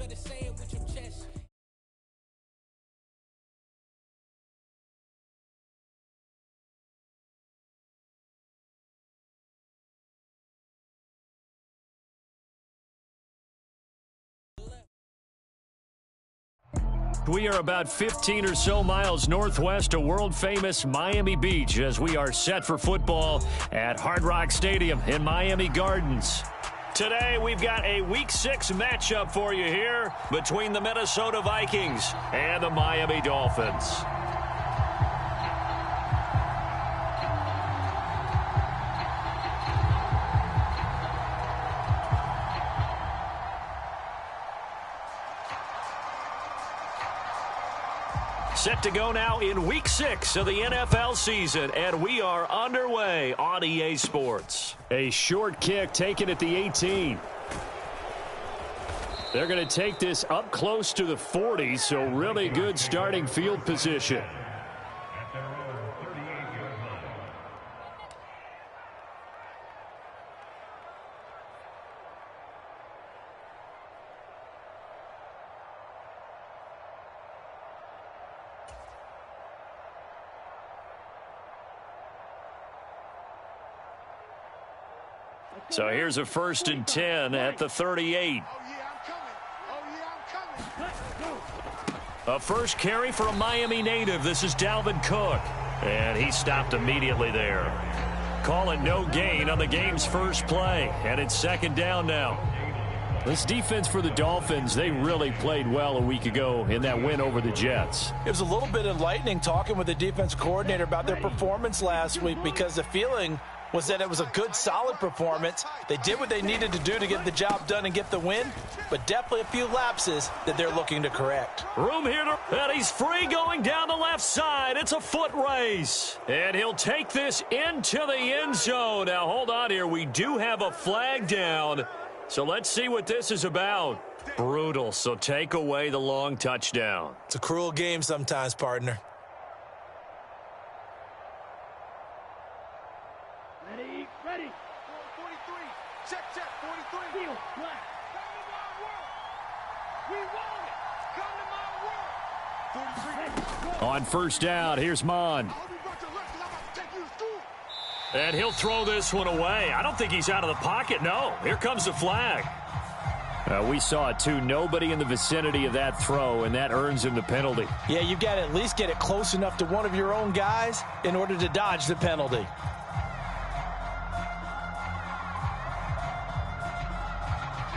better say it with your chest. We are about 15 or so miles northwest of world-famous Miami Beach as we are set for football at Hard Rock Stadium in Miami Gardens. Today, we've got a Week 6 matchup for you here between the Minnesota Vikings and the Miami Dolphins. Set to go now in Week 6 of the NFL season, and we are underway on EA Sports. A short kick taken at the 18. They're going to take this up close to the 40, so really good starting field position. So here's a 1st and 10 at the 38. A first carry for a Miami native. This is Dalvin Cook. And he stopped immediately there. Call it no gain on the game's first play. And it's 2nd down now. This defense for the Dolphins, they really played well a week ago in that win over the Jets. It was a little bit enlightening talking with the defense coordinator about their performance last week because the feeling was that it was a good, solid performance. They did what they needed to do to get the job done and get the win, but definitely a few lapses that they're looking to correct. Room here, and he's free going down the left side. It's a foot race, and he'll take this into the end zone. Now, hold on here. We do have a flag down, so let's see what this is about. Brutal, so take away the long touchdown. It's a cruel game sometimes, partner. Ready. 43. Check. 43. Deal. Black. Come to my world. We want it. Come to my world. 43. On 1st down, here's Mond. And he'll throw this one away. I don't think he's out of the pocket. No. Here comes the flag. We saw it, too. Nobody in the vicinity of that throw, and that earns him the penalty. Yeah, you've got to at least get it close enough to one of your own guys in order to dodge the penalty.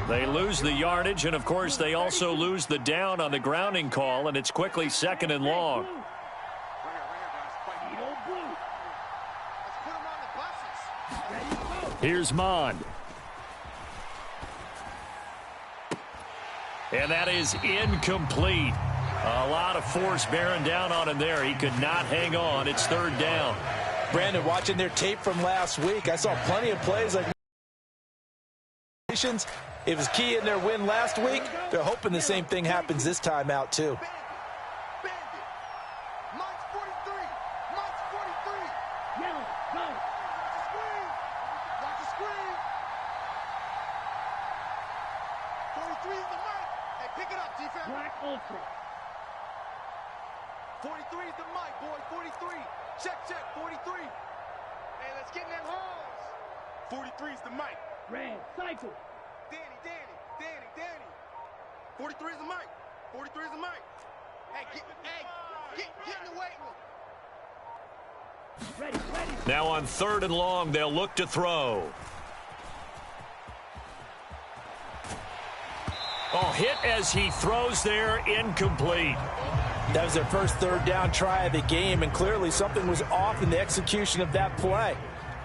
They lose the yardage, and, of course, they also lose the down on the grounding call, and it's quickly 2nd and long. Here's Mond. And that is incomplete. A lot of force bearing down on him there. He could not hang on. It's 3rd down. Brandon, watching their tape from last week, I saw plenty of plays like it was key in their win last week. They're hoping the same thing happens this time out, too. Black Ultra. 43 is the mic, boy. 43. Check. 43. Hey, let's get in that holes. 43 is the mic. Red. Cycle. Danny. 43 is the mic. 43 is the mic. Hey, get in the weight room. Ready. Now on 3rd and long, they'll look to throw. Oh, hit as he throws there, incomplete. That was their first 3rd down try of the game, and clearly something was off in the execution of that play.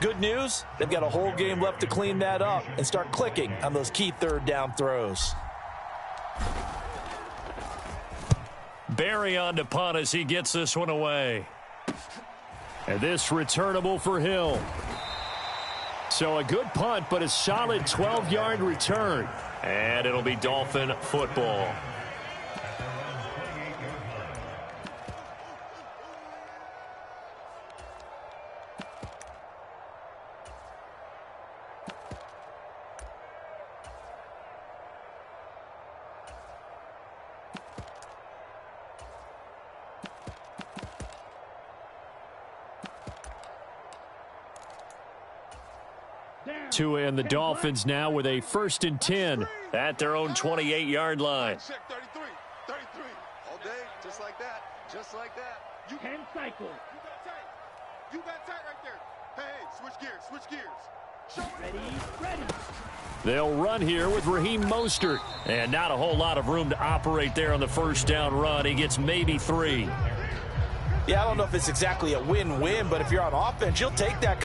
Good news, they've got a whole game left to clean that up and start clicking on those key 3rd down throws. Barry on to punt as he gets this one away. And this returnable for Hill. So a good punt, but a solid 12-yard return. And it'll be Dolphin football. Tua and the Dolphins now with a 1st and 10 at their own 28-yard line. Check 33. 33. All day, just like that. Just like that. You 10 cycles. You got tight. You got tight right there. Hey, switch gears. Switch gears. Show it. Ready. They'll run here with Raheem Mostert. And not a whole lot of room to operate there on the first down run. He gets maybe 3. Yeah, I don't know if it's exactly a win-win, but if you're on offense, you'll take that.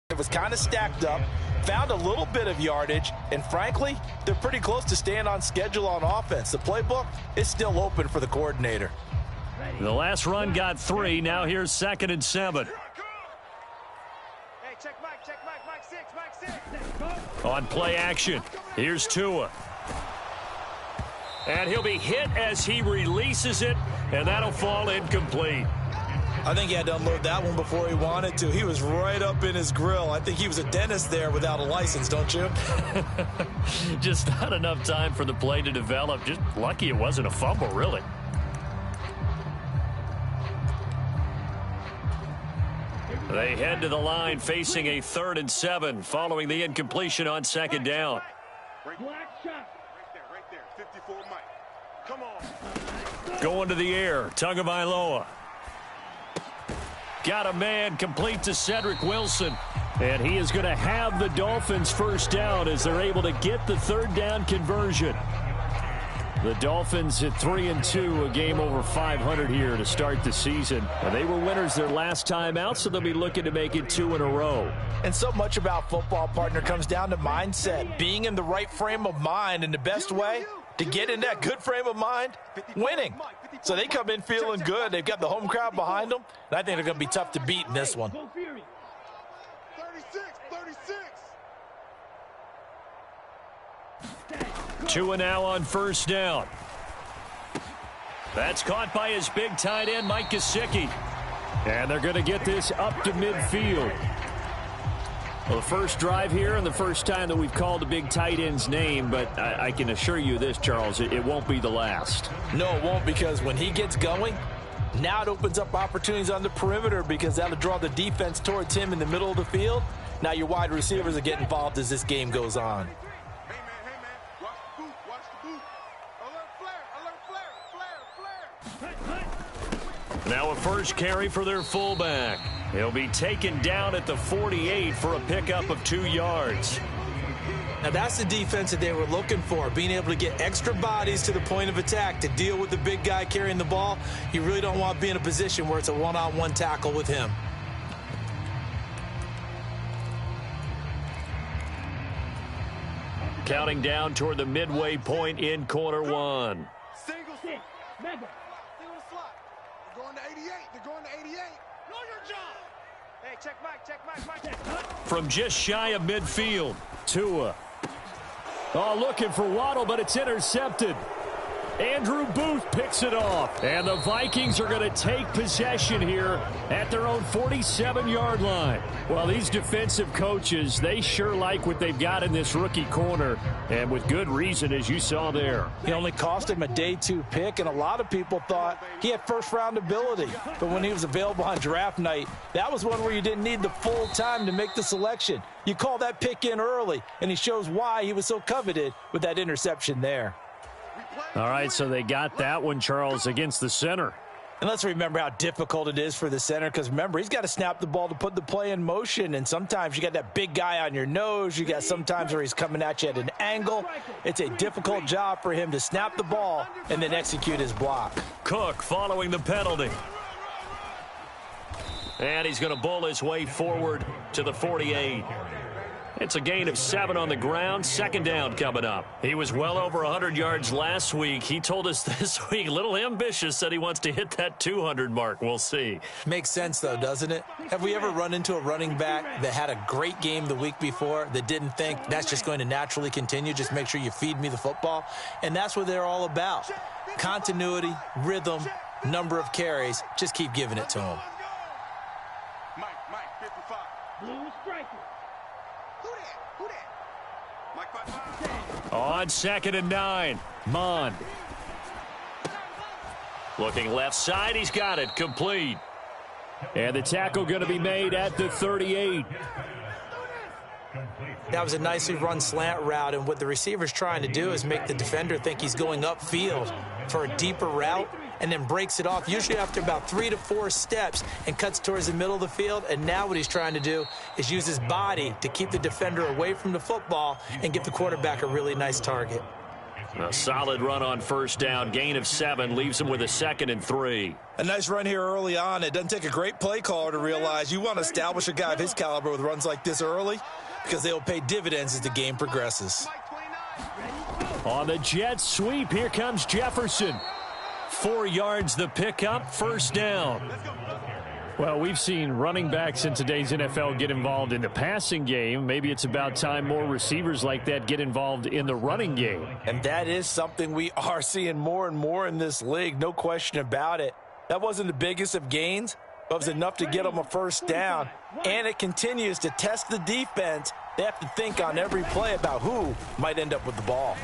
It was kind of stacked up, found a little bit of yardage, and frankly, they're pretty close to staying on schedule on offense. The playbook is still open for the coordinator. The last run got 3. Now here's 2nd and 7. Hey, check Mike. Check Mike. Mike 6. On play action, here's Tua. And he'll be hit as he releases it, and that'll fall incomplete. I think he had to unload that one before he wanted to. He was right up in his grill. I think he was a dentist there without a license, don't you? Just not enough time for the play to develop. Just lucky it wasn't a fumble, really. They head to the line facing a 3rd and 7 following the incompletion on 2nd down. Black shot. Right there. 54 Mike. Come on. Going to the air, Tagovailoa. Got a man complete to Cedric Wilson. And he is going to have the Dolphins first down as they're able to get the 3rd down conversion. The Dolphins at 3-2, a game over 500 here to start the season. And they were winners their last time out, so they'll be looking to make it 2 in a row. And so much about football, partner, comes down to mindset, being in the right frame of mind, and the best way to get in that good frame of mind, winning. So they come in feeling good. They've got the home crowd behind them, and I think they're going to be tough to beat in this one. 36. 36. Tua now on first down. That's caught by his big tight end, Mike Gesicki. And they're going to get this up to midfield. Well, the first drive here and the first time that we've called the big tight end's name, but I can assure you this, Charles, it won't be the last. No, it won't, because when he gets going, now it opens up opportunities on the perimeter because that'll draw the defense towards him in the middle of the field. Now your wide receivers are getting involved as this game goes on. Hey, man. Watch the boot. Watch the boot. Alert flare. Now a first carry for their fullback. He'll be taken down at the 48 for a pickup of 2 yards. Now that's the defense that they were looking for, being able to get extra bodies to the point of attack to deal with the big guy carrying the ball. You really don't want to be in a position where it's a one-on-one tackle with him. Counting down toward the midway point in quarter 1. Single. Six. Mega. Stay on the slot. They're going to 88. They're going to 88. Know your job. Hey, check Mike. From just shy of midfield, Tua. Oh, looking for Waddle, but it's intercepted. Andrew Booth picks it off. And the Vikings are going to take possession here at their own 47-yard line. Well, these defensive coaches, they sure like what they've got in this rookie corner. And with good reason, as you saw there. It only cost him a day 2 pick, and a lot of people thought he had first-round ability. But when he was available on draft night, that was one where you didn't need the full time to make the selection. You call that pick in early, and he shows why he was so coveted with that interception there. All right, so they got that one, Charles, against the center. And let's remember how difficult it is for the center, because remember, he's got to snap the ball to put the play in motion, and sometimes you got that big guy on your nose. You got sometimes where he's coming at you at an angle. It's a difficult job for him to snap the ball and then execute his block. Cook following the penalty. And he's going to bull his way forward to the 48. It's a gain of 7 on the ground. 2nd down coming up. He was well over 100 yards last week. He told us this week, a little ambitious, said he wants to hit that 200 mark. We'll see. Makes sense, though, doesn't it? Have we ever run into a running back that had a great game the week before that didn't think that's just going to naturally continue? Just make sure you feed me the football. And that's what they're all about. Continuity, rhythm, number of carries. Just keep giving it to him. Mike, 55. Blue striker. Who that? Mike, 55. On 2nd and 9, Mond. Looking left side, he's got it, complete. And the tackle going to be made at the 38. That was a nicely run slant route, and what the receiver's trying to do is make the defender think he's going upfield for a deeper route, and then breaks it off, usually after about 3 to 4 steps, and cuts towards the middle of the field. And now what he's trying to do is use his body to keep the defender away from the football and give the quarterback a really nice target. A solid run on first down. Gain of 7 leaves him with a 2nd and 3. A nice run here early on. It doesn't take a great play caller to realize you want to establish a guy of his caliber with runs like this early, because they'll pay dividends as the game progresses. On the jet sweep, here comes Jefferson. 4 yards the pickup, first down. Well, we've seen running backs in today's NFL get involved in the passing game. Maybe it's about time more receivers like that get involved in the running game. And that is something we are seeing more and more in this league, no question about it. That wasn't the biggest of gains, but it was enough to get them a first down. And it continues to test the defense. They have to think on every play about who might end up with the ball.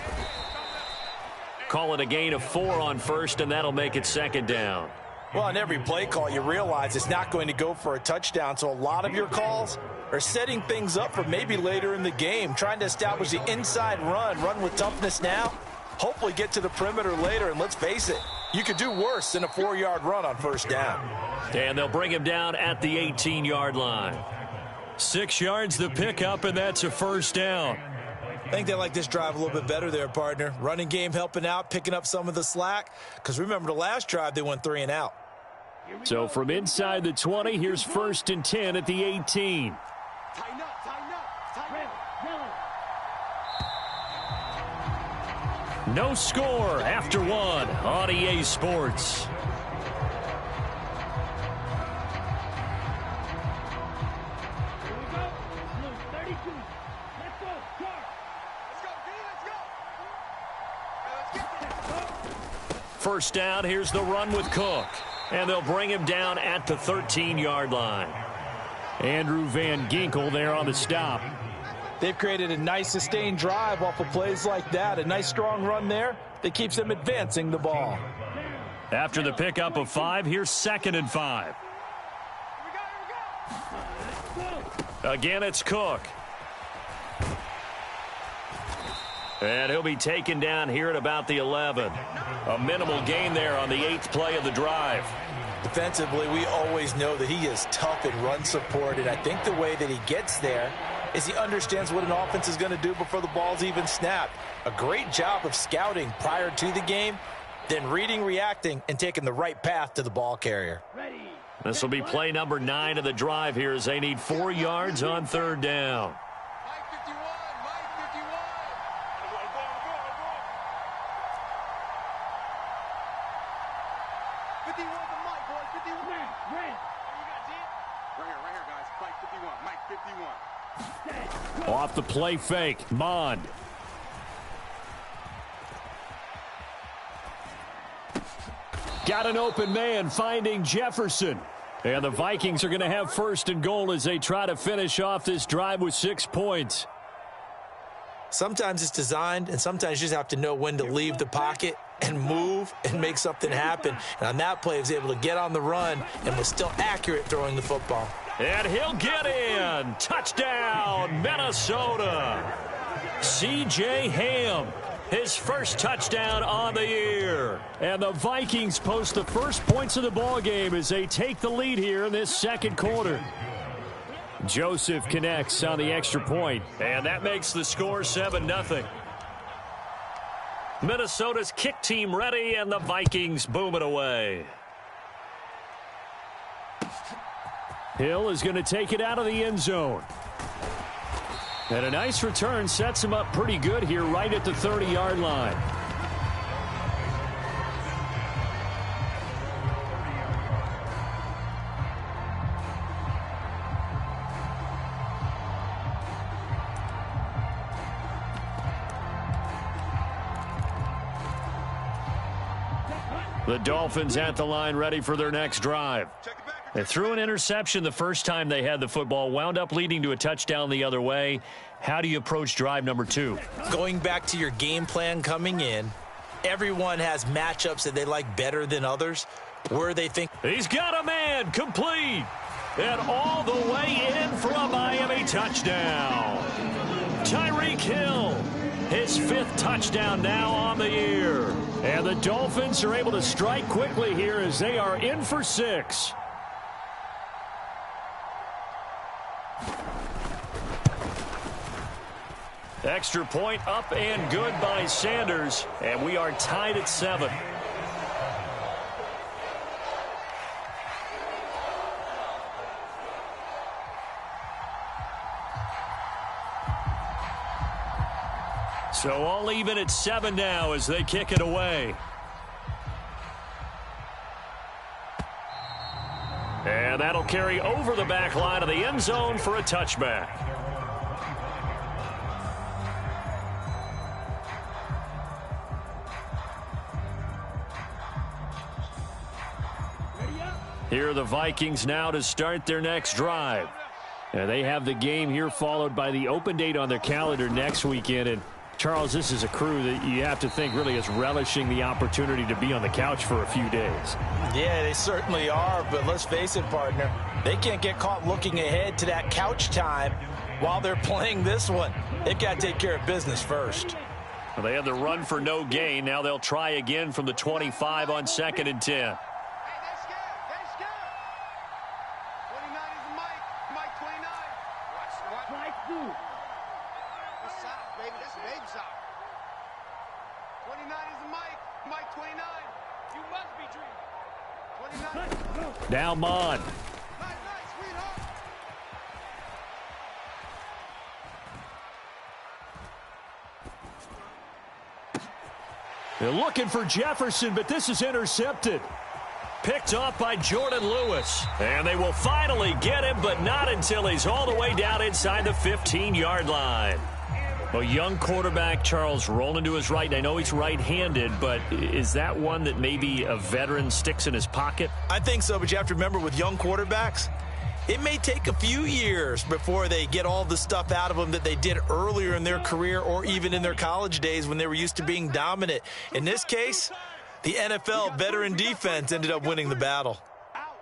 Call it a gain of 4 on first, and that'll make it 2nd down. Well, on every play call, you realize it's not going to go for a touchdown, so a lot of your calls are setting things up for maybe later in the game, trying to establish the inside run with toughness now, hopefully get to the perimeter later, and let's face it, you could do worse than a 4-yard run on first down. And they'll bring him down at the 18-yard line. 6 yards the pickup, and that's a first down. I think they like this drive a little bit better there, partner. Running game helping out, picking up some of the slack, because remember the last drive they went 3 and out. So from inside the 20, here's 1st and 10 at the 18. Tighten up, tighten up, tighten up. No score after 1 on EA Sports. Here we go. Blue 32. Let's go. Start. Let's go, D, let's go. First down, here's the run with Cook. And they'll bring him down at the 13-yard line. Andrew Van Ginkel there on the stop. They've created a nice sustained drive off of plays like that. A nice strong run there that keeps them advancing the ball. After the pickup of 5, here's 2nd and 5. Here we go. Again, it's Cook. And he'll be taken down here at about the 11. A minimal gain there on the 8th play of the drive. Defensively, we always know that he is tough in run support, and I think the way that he gets there is he understands what an offense is going to do before the ball's even snapped. A great job of scouting prior to the game, then reading, reacting, and taking the right path to the ball carrier. This will be play number 9 of the drive here as they need 4 yards on 3rd down. Mike 51, Mike 51. 51 to Mike, boys, 51. Red. Hey, you got D? Right here, guys. Mike 51, Mike 51. Off the play fake, Mond. Got an open man finding Jefferson. And the Vikings are going to have 1st and goal as they try to finish off this drive with 6 points. Sometimes it's designed, and sometimes you just have to know when to leave the pocket and move and make something happen. And on that play, he was able to get on the run and was still accurate throwing the football. And he'll get in. Touchdown, Minnesota. C.J. Ham, his first touchdown on the year. And the Vikings post the first points of the ball game as they take the lead here in this 2nd quarter. Joseph connects on the extra point, and that makes the score 7-0. Minnesota's kick team ready, and the Vikings boom it away. Hill is going to take it out of the end zone. And a nice return sets him up pretty good here right at the 30-yard line. The Dolphins at the line ready for their next drive. They threw an interception the first time they had the football, wound up leading to a touchdown the other way. How do you approach drive number 2? Going back to your game plan coming in, everyone has matchups that they like better than others, where they think. He's got a man, complete, and all the way in for a Miami touchdown. Tyreek Hill, his 5th touchdown now on the year. And the Dolphins are able to strike quickly here as they are in for 6. Extra point up and good by Sanders, and we are tied at 7. So all even at 7 now as they kick it away. And that'll carry over the back line of the end zone for a touchback. Here are the Vikings now to start their next drive. And they have the game here followed by the open date on their calendar next weekend. And Charles, this is a crew that you have to think really is relishing the opportunity to be on the couch for a few days. Yeah, they certainly are, but let's face it, partner. They can't get caught looking ahead to that couch time while they're playing this one. They've got to take care of business first. Well, they had the run for no gain. Now they'll try again from the 25 on 2nd and 10. Now Mon. They're looking for Jefferson, but this is intercepted. Picked off by Jordan Lewis. And they will finally get him, but not until he's all the way down inside the 15-yard line. A young quarterback, Charles, rolling to his right. I know he's right-handed, but is that one that maybe a veteran sticks in his pocket? I think so, but you have to remember with young quarterbacks, it may take a few years before they get all the stuff out of them that they did earlier in their career or even in their college days when they were used to being dominant. In this case, the NFL veteran defense ended up winning the battle. Out.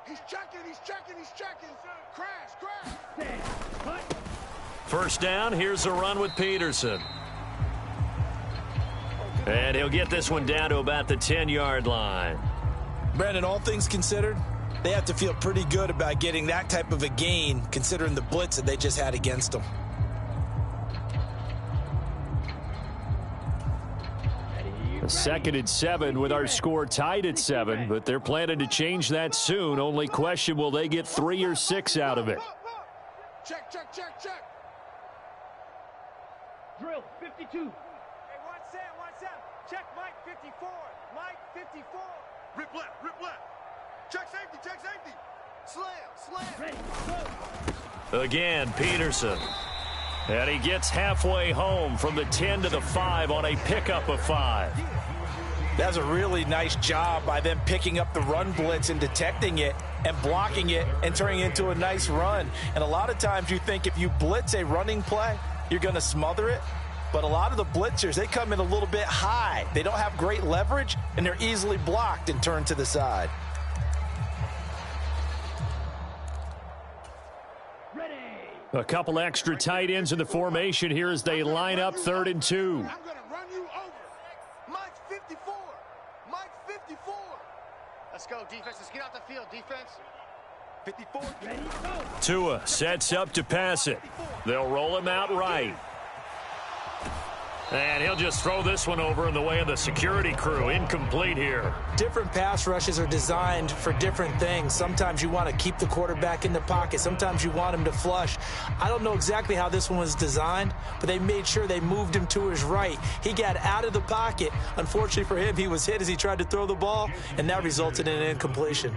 He's checking. Crash. First down, here's a run with Peterson. And he'll get this one down to about the 10-yard line. Brandon, all things considered, they have to feel pretty good about getting that type of a gain considering the blitz that they just had against them. A 2nd and 7 with our score tied at 7, but they're planning to change that soon. Only question, will they get 3 or 6 out of it? Check. Drill, 52. Hey, one Sam. Check Mike 54. Mike 54. Rip left. Check safety. Slam. Ready, go. Again, Peterson. And he gets halfway home from the 10 to the 5 on a pickup of 5. That's a really nice job by them picking up the run blitz and detecting it and blocking it and turning it into a nice run. And a lot of times you think if you blitz a running play, you're going to smother it. But a lot of the blitzers, they come in a little bit high. They don't have great leverage, and they're easily blocked and turned to the side. Ready. A couple extra tight ends in the formation here as they line up 3rd and 2. I'm going to run you over. Mike 54. Let's go, defense. Let's get out the field, defense. 54. Ready, go. Tua sets up to pass it. They'll roll him out right. And he'll just throw this one over in the way of the security crew. Incomplete here. Different pass rushes are designed for different things. Sometimes you want to keep the quarterback in the pocket. Sometimes you want him to flush. I don't know exactly how this one was designed, but they made sure they moved him to his right. He got out of the pocket. Unfortunately for him, he was hit as he tried to throw the ball, and that resulted in an incompletion.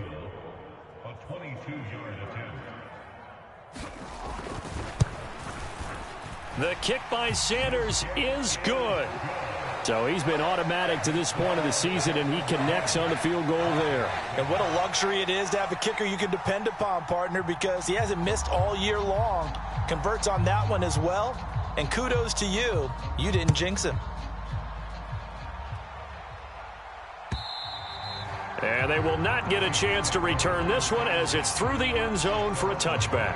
The kick by Sanders is good. So he's been automatic to this point of the season, and he connects on the field goal there. And what a luxury it is to have a kicker you can depend upon, partner, because he hasn't missed all year long. Converts on that one as well. And kudos to you. You didn't jinx him. And they will not get a chance to return this one as it's through the end zone for a touchback.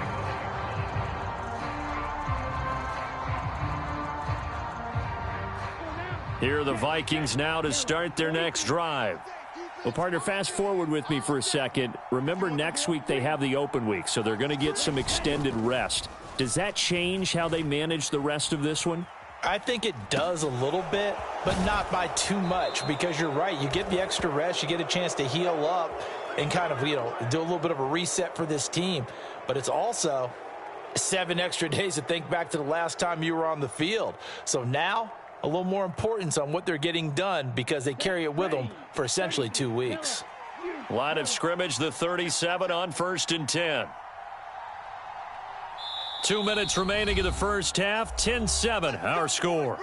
Here are the Vikings now to start their next drive. Well, partner, fast forward with me for a second. Remember, next week they have the open week, so they're going to get some extended rest. Does that change how they manage the rest of this one? I think it does a little bit, but not by too much, because you're right. You get the extra rest. You get a chance to heal up and kind of, do a little bit of a reset for this team. But it's also 7 extra days to think back to the last time you were on the field. So now a little more importance on what they're getting done because they carry it with them for essentially 2 weeks. Line of scrimmage, the 37 on 1st and 10. 2 minutes remaining in the first half. 10-7, our score.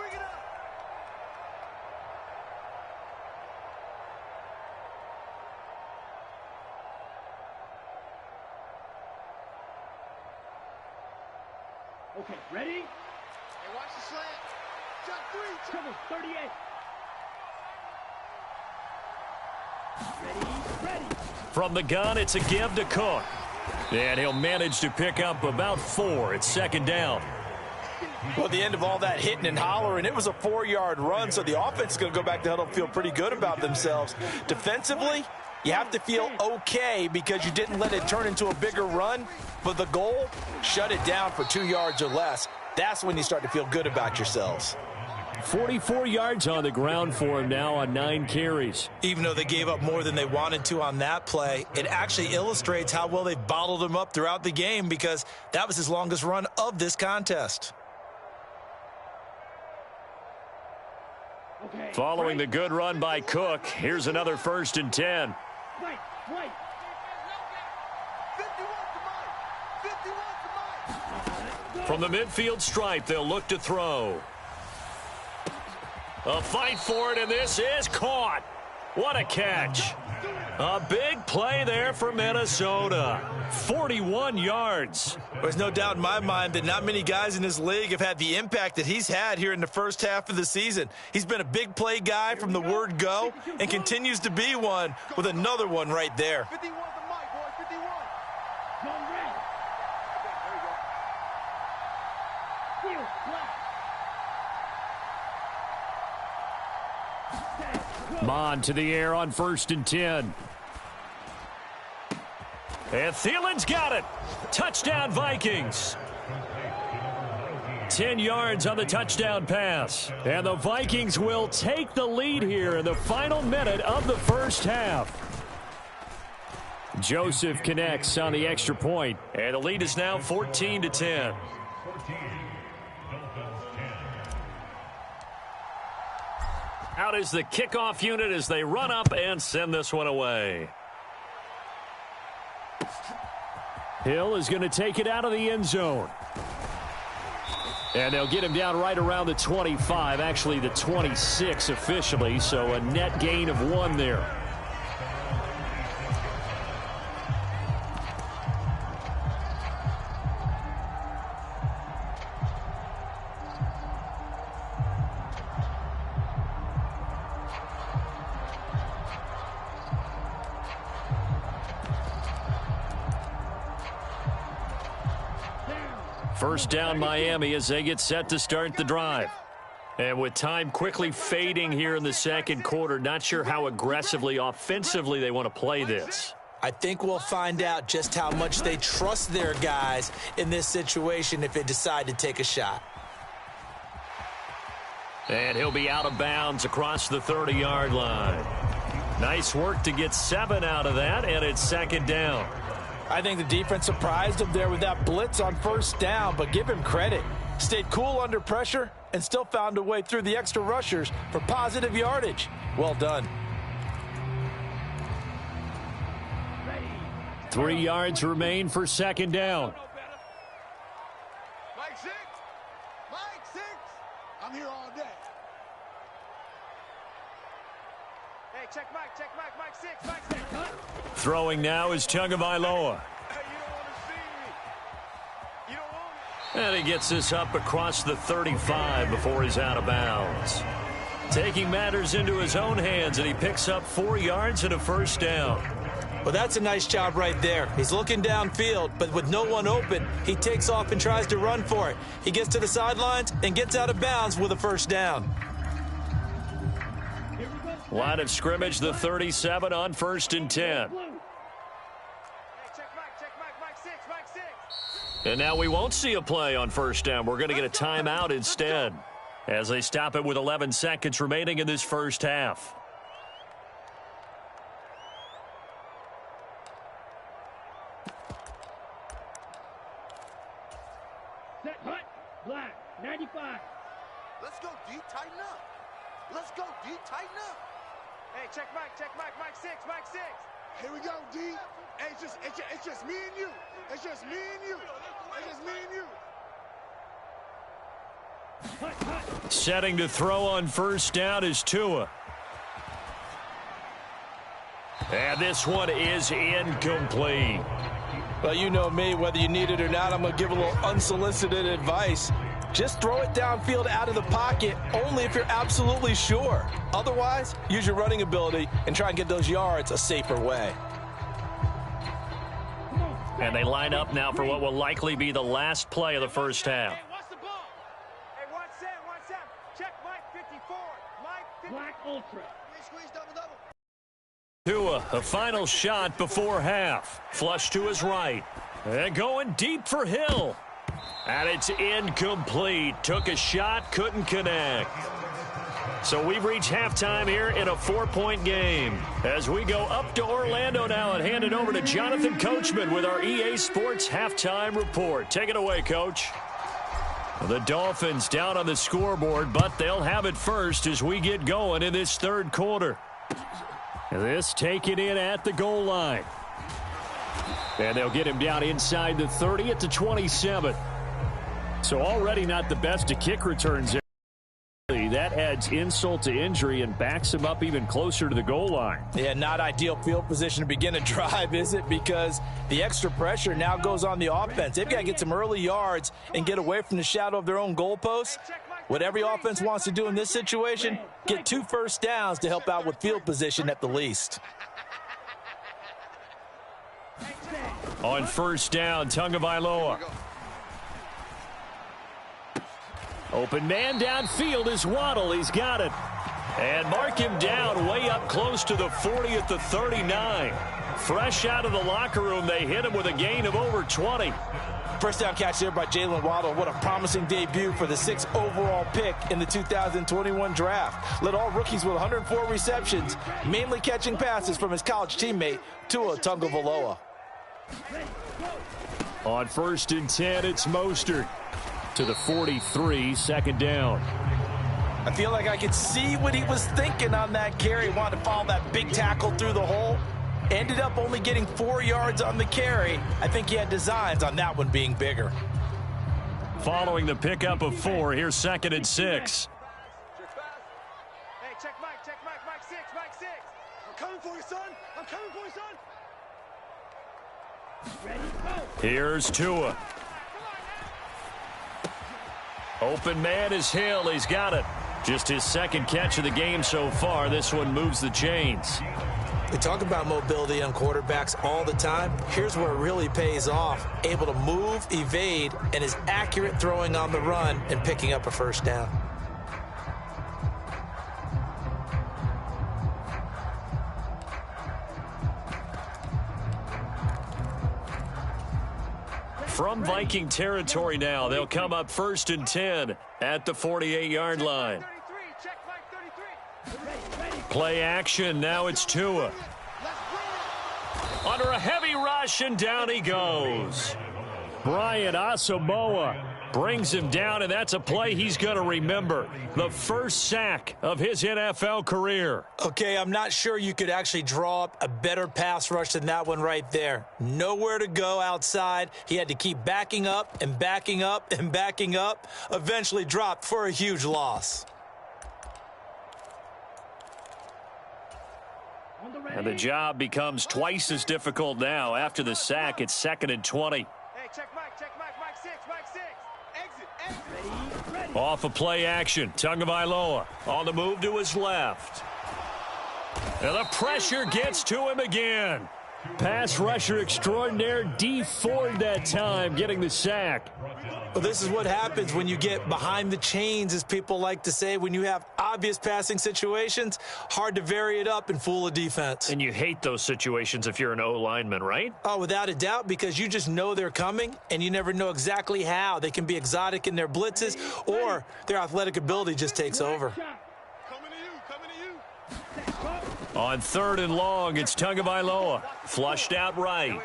Okay, ready? Hey, watch the slant. Shot 3. Trouble, 38. Ready. From the gun, it's a give to Cook. And he'll manage to pick up about 4. It's 2nd down. Well, at the end of all that hitting and hollering, it was a 4-yard run, so the offense is going to go back to huddle and feel pretty good about themselves. Defensively, you have to feel okay because you didn't let it turn into a bigger run, but the goal, shut it down for 2 yards or less. That's when you start to feel good about yourselves. 44 yards on the ground for him now on 9 carries. Even though they gave up more than they wanted to on that play, it actually illustrates how well they bottled him up throughout the game because that was his longest run of this contest. Okay. Following the good run by Cook, here's another 1st and 10. Right. 51 to Mike. 51 to Mike. From the midfield stripe, they'll look to throw. A fight for it, and this is caught. What a catch. A big play there for Minnesota. 41 yards. There's no doubt in my mind that not many guys in this league have had the impact that he's had here in the first half of the season. He's been a big play guy from the word go and continues to be one with another one right there. 51 to Mike, boy. 51. Zone red. Field left. Mond to the air on 1st and 10. And Thielen's got it. Touchdown, Vikings. 10 yards on the touchdown pass. And the Vikings will take the lead here in the final minute of the first half. Joseph connects on the extra point. And the lead is now 14-10. Out is the kickoff unit as they run up and send this one away. Hill is going to take it out of the end zone. And they'll get him down right around the 25, actually the 26 officially, so a net gain of 1 there. First down, Miami, as they get set to start the drive. And with time quickly fading here in the second quarter, not sure how aggressively, offensively they want to play this. I think we'll find out just how much they trust their guys in this situation if they decide to take a shot. And he'll be out of bounds across the 30-yard line. Nice work to get 7 out of that, and it's 2nd down. I think the defense surprised him there with that blitz on 1st down, but give him credit. Stayed cool under pressure and still found a way through the extra rushers for positive yardage. Well done. 3 yards remain for 2nd down. Mike 6. Mike 6. I'm here all day. Hey, check Mike. Mike 6. Mike 6. Throwing now is Tagovailoa. Hey, you don't want to see me. You don't want it. And he gets this up across the 35 before he's out of bounds. Taking matters into his own hands, and he picks up 4 yards and a 1st down. Well, that's a nice job right there. He's looking downfield, but with no one open, he takes off and tries to run for it. He gets to the sidelines and gets out of bounds with a 1st down. Line of scrimmage, the 37 on 1st and 10. And now we won't see a play on 1st down. We're going to get a timeout instead as they stop it with 11 seconds remaining in this first half. Set, hut, black, 95. Let's go, D. Tighten up. Let's go, D. Tighten up. Hey, check Mike 6, Mike 6. Here we go, D. Hey, it's just me and you. It's just me and you. It's just me and you. Hut, hut. Setting to throw on 1st down is Tua. And this one is incomplete. Well, you know me, whether you need it or not, I'm going to give a little unsolicited advice. Just throw it downfield out of the pocket only if you're absolutely sure. Otherwise, use your running ability and try and get those yards a safer way. And they line up now for what will likely be the last play of the first half. Hey, what's the ball? Hey, one set. Check Mike 54. Mike 54. Black ultra. Squeeze, double. Tua, a final shot before half. Flush to his right. And going deep for Hill. And it's incomplete. Took a shot, couldn't connect. So we've reached halftime here in a 4-point game. As we go up to Orlando now and hand it over to Jonathan Coachman with our EA Sports Halftime Report. Take it away, Coach. The Dolphins down on the scoreboard, but they'll have it first as we get going in this third quarter. This taken in at the goal line. And they'll get him down inside the 30 at the 27. So already not the best to kick returns. That adds insult to injury and backs him up even closer to the goal line. Yeah, not ideal field position to begin a drive, is it? Because the extra pressure now goes on the offense. They've got to get some early yards and get away from the shadow of their own goalposts. What every offense wants to do in this situation, get 2 first downs to help out with field position at the least. On 1st down, Tagovailoa. Open man downfield is Waddle. He's got it. And mark him down way up close to the 40 at the 39. Fresh out of the locker room, they hit him with a gain of over 20. First down catch there by Jalen Waddle. What a promising debut for the 6th overall pick in the 2021 draft. Led all rookies with 104 receptions, mainly catching passes from his college teammate, Tua Tagovailoa. On 1st and 10, it's Mostert to the 43, 2nd down. I feel like I could see what he was thinking on that carry. Wanted to follow that big tackle through the hole. Ended up only getting 4 yards on the carry. I think he had designs on that one being bigger. Following the pickup of 4, here's 2nd and 6. Hey, check Mike 6. I'm coming for you, son. Ready, go. Here's Tua. Open man is Hill. He's got it. Just his 2nd catch of the game so far. This one moves the chains. We talk about mobility on quarterbacks all the time. Here's where it really pays off. Able to move, evade, and is accurate throwing on the run and picking up a first down. From Viking territory now, they'll come up 1st and 10 at the 48-yard line. Play action, now it's Tua. Under a heavy rush, and down he goes. Brian Asamoah brings him down, and that's a play he's going to remember. The first sack of his NFL career. Okay, I'm not sure you could actually draw up a better pass rush than that one right there. Nowhere to go outside. He had to keep backing up and backing up and backing up. Eventually dropped for a huge loss. And the job becomes twice as difficult now. After the sack, it's 2nd and 20. Hey, check Mike 6. Exit. Ready. Off of play action, Tagovailoa on the move to his left. And the pressure gets to him again. Pass rusher extraordinaire, D Ford that time, getting the sack. Well, this is what happens when you get behind the chains, as people like to say. When you have obvious passing situations, hard to vary it up and fool a defense. And you hate those situations if you're an O-lineman, right? Oh, without a doubt, because you just know they're coming, and you never know exactly how. They can be exotic in their blitzes, or their athletic ability just takes over. On 3rd and long, it's Tagovailoa. Flushed out right.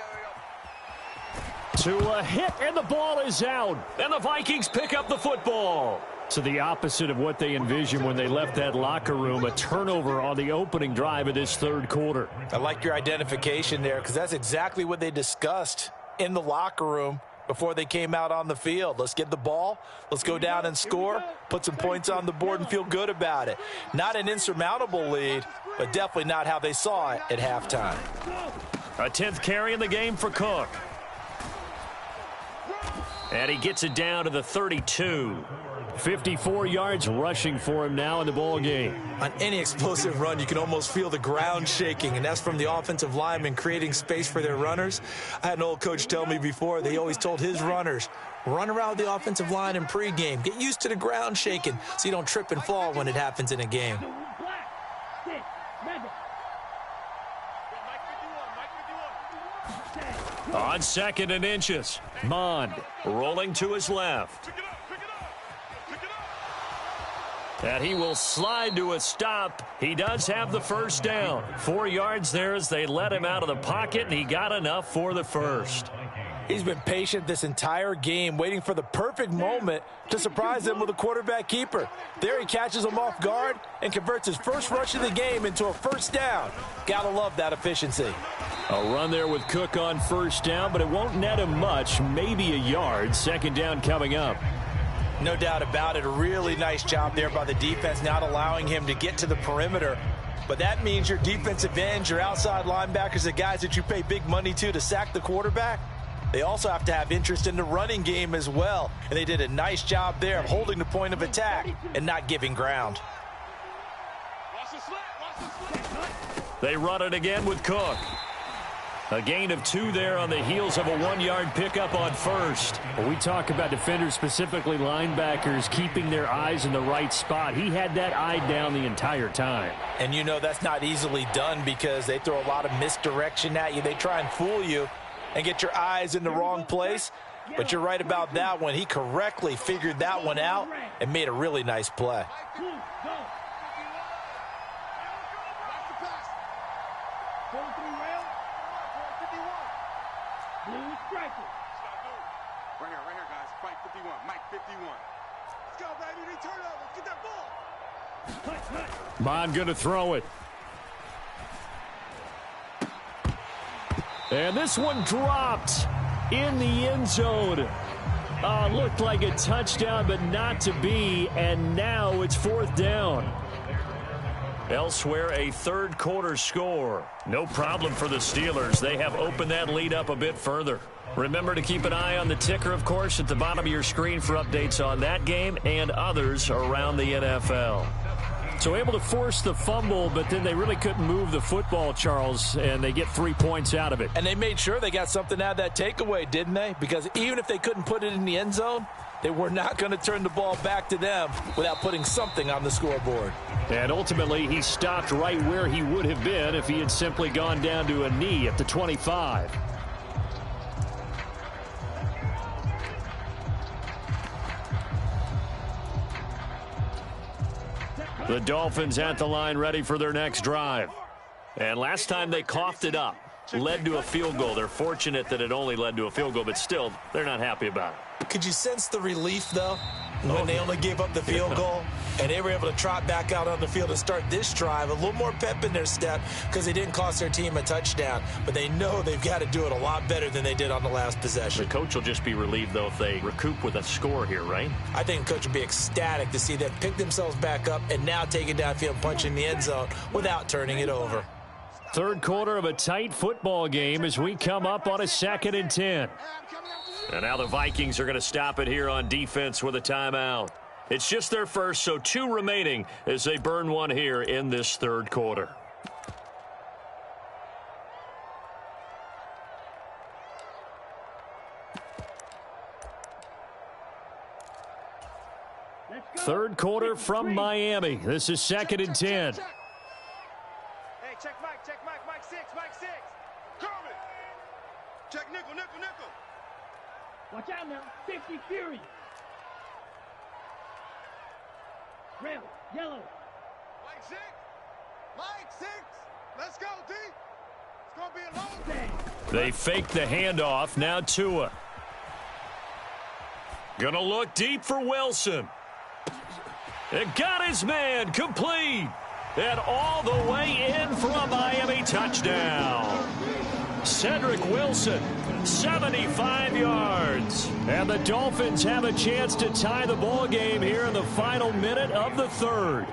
To a hit, and the ball is out. And the Vikings pick up the football. To the opposite of what they envisioned when they left that locker room, a turnover on the opening drive of this 3rd quarter. I like your identification there, because that's exactly what they discussed in the locker room before they came out on the field. Let's get the ball. Let's go down and score, put some points on the board, and feel good about it. Not an insurmountable lead, but definitely not how they saw it at halftime. A 10th carry in the game for Cook. And he gets it down to the 32. 54 yards rushing for him now in the ball game. On any explosive run, you can almost feel the ground shaking, and that's from the offensive linemen creating space for their runners. I had an old coach tell me before, they always told his runners, run around the offensive line in pregame. Get used to the ground shaking so you don't trip and fall when it happens in a game. On 2nd and inches, Mond rolling to his left. And he will slide to a stop. He does have the first down. 4 yards there as they let him out of the pocket, and he got enough for the first. He's been patient this entire game, waiting for the perfect moment to surprise them with a quarterback keeper. There he catches him off guard and converts his first rush of the game into a first down. Gotta love that efficiency. A run there with Cook on first down, but it won't net him much, maybe a yard. 2nd down coming up. No doubt about it. A really nice job there by the defense, not allowing him to get to the perimeter. But that means your defensive ends, your outside linebackers, the guys that you pay big money to sack the quarterback, they also have to have interest in the running game as well. And they did a nice job there of holding the point of attack and not giving ground. They run it again with Cook. A gain of 2 there on the heels of a 1-yard pickup on first. When we talk about defenders, specifically linebackers, keeping their eyes in the right spot, he had that eye down the entire time. And you know that's not easily done because they throw a lot of misdirection at you. They try and fool you and get your eyes in the wrong place. But you're right about that one. He correctly figured that one out and made a really nice play. Right here, guys. Fight 51. Mike 51. Let's go, baby. We turn over. Get that ball. Mond going to throw it. And this one dropped in the end zone. Looked like a touchdown, but not to be. And now it's 4th down. Elsewhere, a 3rd quarter score. No problem for the Steelers. They have opened that lead up a bit further. Remember to keep an eye on the ticker, of course, at the bottom of your screen for updates on that game and others around the NFL. So able to force the fumble, but then they really couldn't move the football, Charles, and they get 3 points out of it. And they made sure they got something out of that takeaway, didn't they? Because even if they couldn't put it in the end zone, they were not going to turn the ball back to them without putting something on the scoreboard. And ultimately, he stopped right where he would have been if he had simply gone down to a knee at the 25. The Dolphins at the line ready for their next drive. And last time they coughed it up, led to a field goal. They're fortunate that it only led to a field goal, but still, they're not happy about it. Could you sense the relief, though, when they only gave up the field goal and they were able to trot back out on the field and start this drive? A little more pep in their step because they didn't cost their team a touchdown, but they know they've got to do it a lot better than they did on the last possession. The coach will just be relieved, though, if they recoup with a score here, right? I think the coach would be ecstatic to see them pick themselves back up and now take it downfield and punch in the end zone without turning it over. 3rd quarter of a tight football game as we come up on a 2nd and 10. And now the Vikings are going to stop it here on defense with a timeout. It's just their first, so 2 remaining as they burn one here in this 3rd quarter. Third quarter from Miami. This is 2nd and 10. Hey, check Mike, Mike 6, Mike 6. Cover it. Check nickel. Watch out now. 50 Fury. Red, yellow. Mike 6. Mike 6. Let's go, D. It's going to be a long day. They fake the handoff. Now Tua. Gonna look deep for Wilson. It got his man complete. And all the way in for a Miami touchdown. Cedric Wilson, 75 yards. And the Dolphins have a chance to tie the ball game here in the final minute of the third.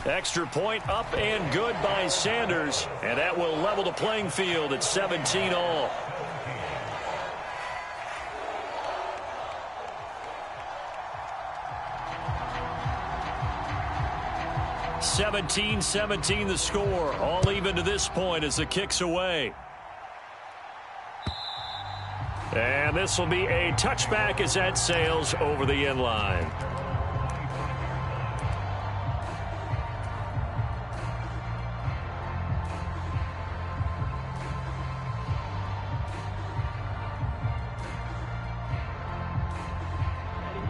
Extra point up and good by Sanders. And that will level the playing field at 17-all. (17-17) the score. All even to this point as the kick's away. And this will be a touchback as that sails over the end line.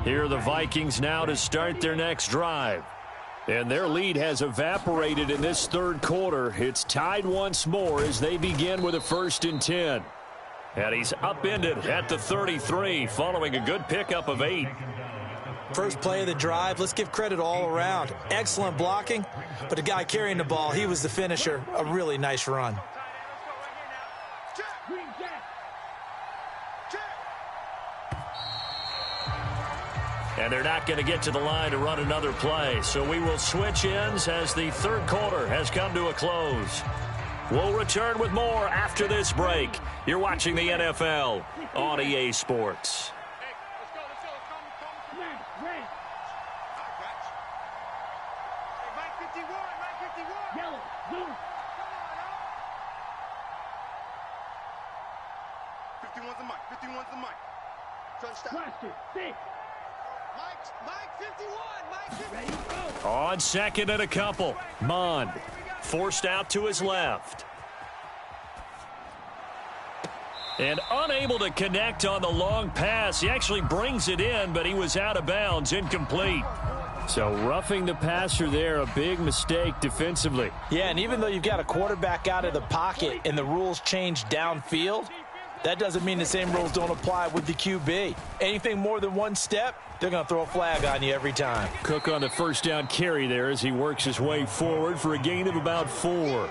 Here are the Vikings now to start their next drive. And their lead has evaporated in this third quarter. It's tied once more as they begin with a 1st and 10. And he's upended at the 33 following a good pickup of 8. First play of the drive, let's give credit all around. Excellent blocking, but the guy carrying the ball, he was the finisher. A really nice run. And they're not going to get to the line to run another play. So we will switch ends as the third quarter has come to a close. We'll return with more after this break. You're watching the NFL on EA Sports. Yellow, blue. 51's the mic. 51's the mic. Touchdown. Blaster, 6. Mike 51. Mike 51. Ready, go. On 2nd and a couple. Mond forced out to his left. And unable to connect on the long pass. He actually brings it in, but he was out of bounds, incomplete. So roughing the passer there, a big mistake defensively. Yeah, and even though you've got a quarterback out of the pocket and the rules change downfield, that doesn't mean the same rules don't apply with the QB. Anything more than one step, they're going to throw a flag on you every time. Cook on the first down carry there as he works his way forward for a gain of about 4.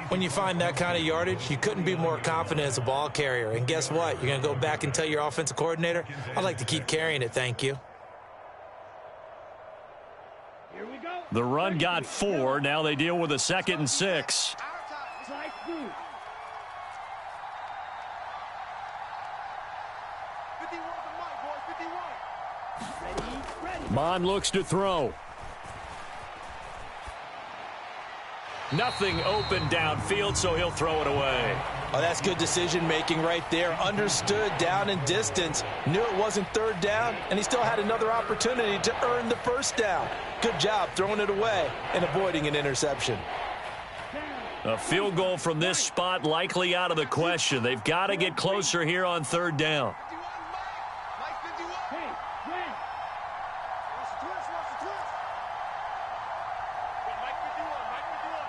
When you find that kind of yardage, you couldn't be more confident as a ball carrier. And guess what? You're going to go back and tell your offensive coordinator, I'd like to keep carrying it, thank you. Here we go. The run got 4. Now they deal with a 2nd and 6. Slide through. 51's the mic, boys. 51. Ready. Mond looks to throw. Nothing open downfield, so he'll throw it away. Oh, that's good decision-making right there. Understood down and distance. Knew it wasn't third down, and he still had another opportunity to earn the first down. Good job throwing it away and avoiding an interception. A field goal from this spot likely out of the question. They've got to get closer here on third down. 51 Mike 51. Hey, red. What's the twist? Hey, Mike 51. Mike 51.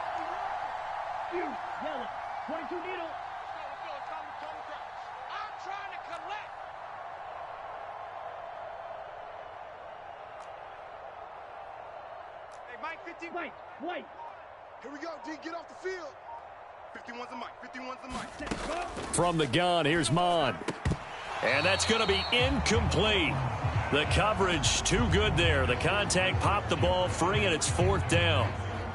Fuse, yellow. 22 needle. Let's go. Calm the crowd. I'm trying to collect. Hey, Mike 51. White, white. Here we go, D. Get off the field. 51's the mic. 51's the mic. Set, go. From the gun, here's Mond. And that's going to be incomplete. The coverage too good there. The contact popped the ball free, and it's 4th down.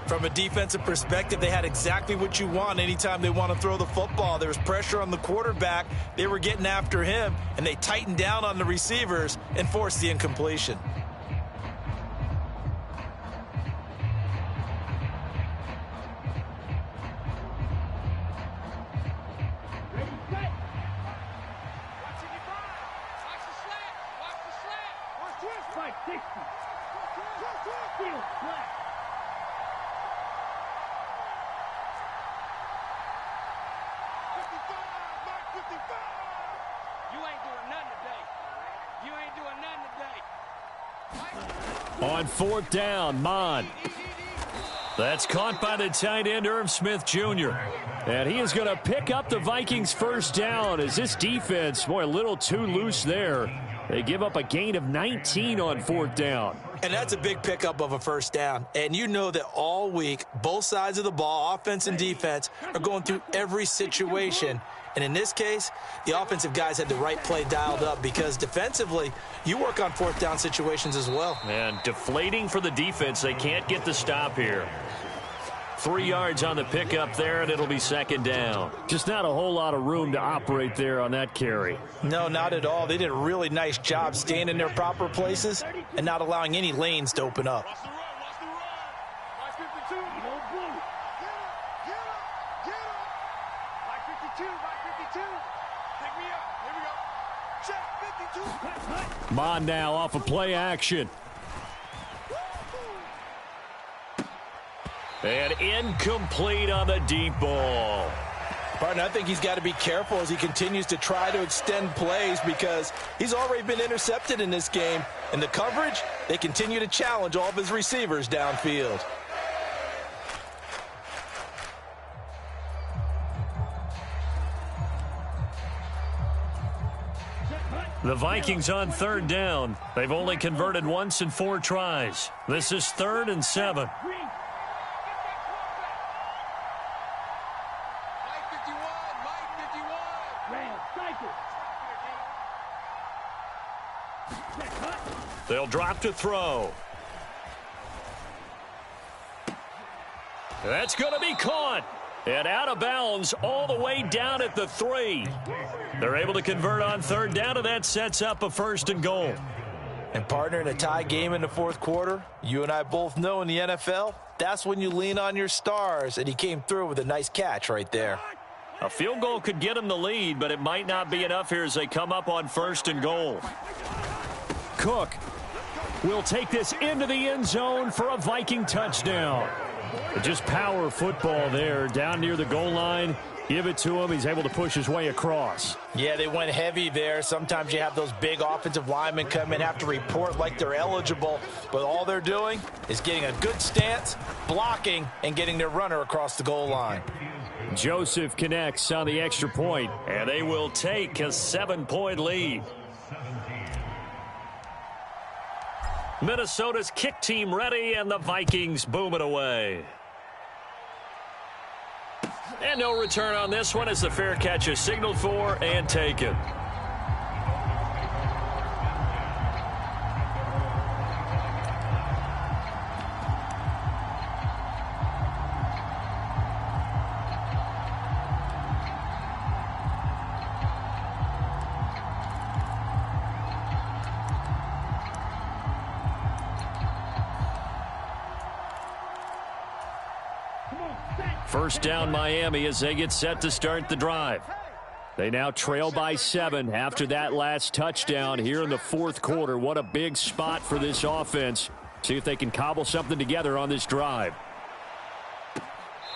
From a defensive perspective, they had exactly what you want anytime they want to throw the football. There was pressure on the quarterback. They were getting after him, and they tightened down on the receivers and forced the incompletion. Ready, set. Spike 60. Steal, black. You ain't doing nothing today. You ain't doing nothing today. On fourth down, Mon. That's caught by the tight end, Irv Smith Jr. And he is going to pick up the Vikings first down as this defense, boy, a little too loose there. They give up a gain of 19 on fourth down. And that's a big pickup of a first down. And you know that all week, both sides of the ball, offense and defense, are going through every situation. And in this case, the offensive guys had the right play dialed up because defensively, you work on fourth down situations as well. And deflating for the defense. They can't get the stop here. 3 yards on the pickup there, and it'll be second down. Just not a whole lot of room to operate there on that carry. No, not at all. They did a really nice job staying in their proper places and not allowing any lanes to open up. Watch the run. Watch 52. Get up. Watch 52. Watch 52. Pick me up. Here we go. Check 52. Mon now off of play action. And incomplete on the deep ball. Partner, I think he's got to be careful as he continues to try to extend plays because he's already been intercepted in this game. And the coverage, they continue to challenge all of his receivers downfield. The Vikings on third down. They've only converted once in 4 tries. This is 3rd and 7. They'll drop to throw. That's going to be caught. And out of bounds all the way down at the 3. They're able to convert on third down, and that sets up a 1st and goal. And partner, in a tie game in the fourth quarter, you and I both know in the NFL, that's when you lean on your stars. And he came through with a nice catch right there. A field goal could get him the lead, but it might not be enough here as they come up on 1st and goal. Cook will take this into the end zone for a Viking touchdown. Just power football there down near the goal line. Give it to him. He's able to push his way across. Yeah, they went heavy there. Sometimes you have those big offensive linemen come in, have to report like they're eligible. But all they're doing is getting a good stance, blocking, and getting their runner across the goal line. Joseph connects on the extra point, and they will take a 7-point lead. Minnesota's kick team ready, and the Vikings boom it away. And no return on this one as the fair catch is signaled for and taken. First down Miami as they get set to start the drive. They now trail by 7 after that last touchdown here in the fourth quarter. What a big spot for this offense. See if they can cobble something together on this drive.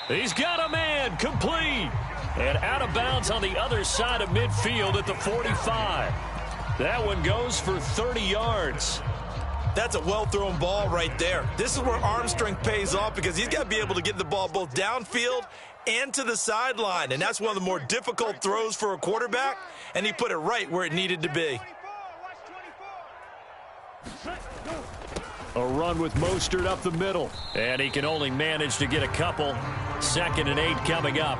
He's got a man, complete. And out of bounds on the other side of midfield at the 45. That one goes for 30 yards. That's a well-thrown ball right there. This is where arm strength pays off because he's got to be able to get the ball both downfield and to the sideline. And that's one of the more difficult throws for a quarterback, and he put it right where it needed to be. A run with Mostert up the middle. And he can only manage to get a couple. 2nd and 8 coming up.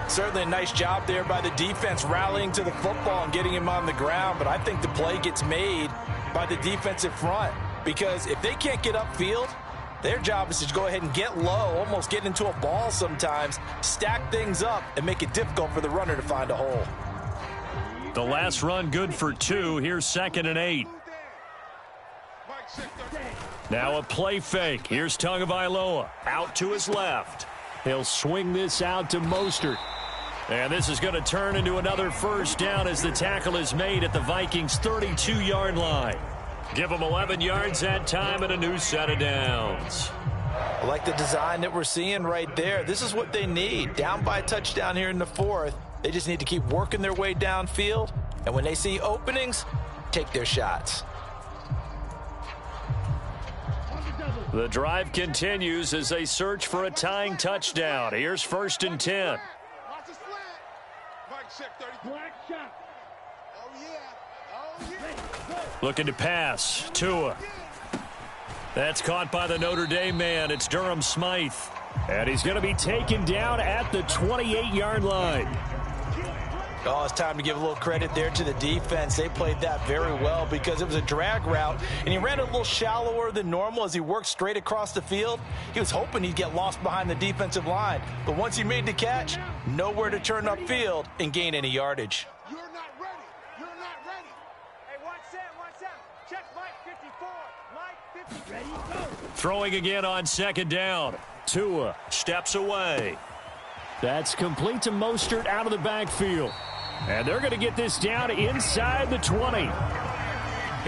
Certainly a nice job there by the defense rallying to the football and getting him on the ground. But I think the play gets made by the defensive front because if they can't get upfield, their job is to go ahead and get low, almost get into a ball sometimes, stack things up, and make it difficult for the runner to find a hole. The last run good for 2. Here's 2nd and 8. Now a play fake. Here's Tagovailoa out to his left. He'll swing this out to Mostert. And this is going to turn into another first down as the tackle is made at the Vikings' 32-yard line. Give them 11 yards that time and a new set of downs. I like the design that we're seeing right there. This is what they need. Down by a touchdown here in the fourth. They just need to keep working their way downfield. And when they see openings, take their shots. The drive continues as they search for a tying touchdown. Here's 1st and 10. Black shot. Oh, yeah. Oh, yeah. Looking to pass. Tua. That's caught by the Notre Dame man. It's Durham Smythe. And he's going to be taken down at the 28-yard line. Oh, it's time to give a little credit there to the defense. They played that very well because it was a drag route, and he ran a little shallower than normal as he worked straight across the field. He was hoping he'd get lost behind the defensive line, but once he made the catch, nowhere to turn upfield and gain any yardage. You're not ready. You're not ready. Hey, watch that. Check Mike 54. Mike 50. Ready, go. Throwing again on 2nd down. Tua steps away. That's complete to Mostert out of the backfield. And they're going to get this down inside the 20.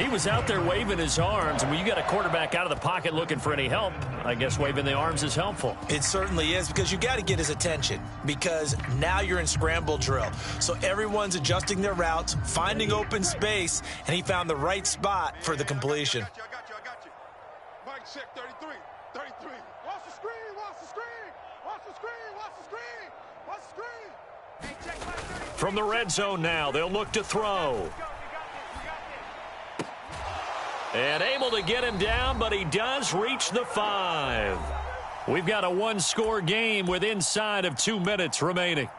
He was out there waving his arms, and when you got a quarterback out of the pocket looking for any help, I guess waving the arms is helpful. It certainly is, because you got to get his attention, because now you're in scramble drill. So everyone's adjusting their routes, finding open space, and he found the right spot for the completion. I got you. Mike, check 33. Watch the screen. Watch the screen. Hey, check Mike 33. From the red zone now, they'll look to throw. And able to get him down, but he does reach the 5. We've got a one-score game with inside of 2 minutes remaining.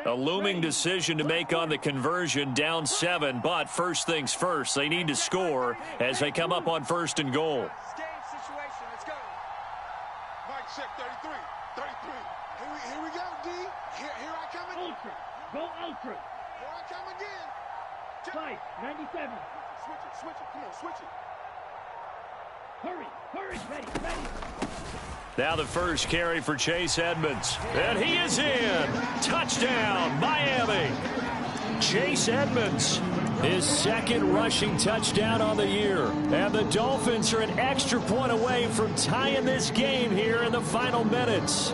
A looming decision to make on the conversion, down 7, but first things first, they need to score as they come up on 1st and goal. Game situation. Let's go. Mike, check 33. Here we go, D. Here I come again. Ultra. Go ultra. Here I come again. Check. Fight. 97. Switch it. Come on, switch it. Hurry. Ready. Now the first carry for Chase Edmonds. And he is in. Touchdown, Miami. Chase Edmonds, his 2nd rushing touchdown on the year. And the Dolphins are an extra point away from tying this game here in the final minutes.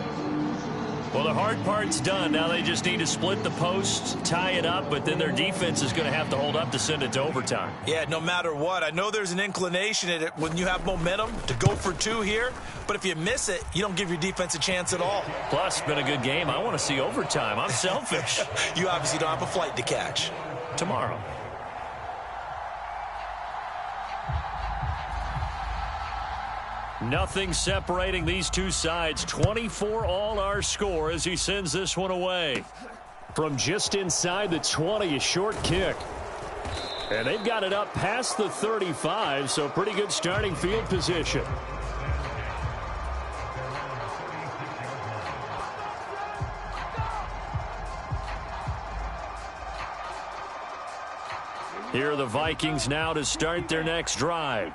Well, the hard part's done. Now they just need to split the post, tie it up, but then their defense is going to have to hold up to send it to overtime. Yeah, no matter what. I know there's an inclination in it when you have momentum to go for 2 here, but if you miss it, you don't give your defense a chance at all. Plus, it's been a good game. I want to see overtime. I'm selfish. You obviously don't have a flight to catch. Tomorrow. Nothing separating these two sides. 24 all our score as he sends this one away. From just inside the 20, a short kick. And they've got it up past the 35, so pretty good starting field position. Here are the Vikings now to start their next drive.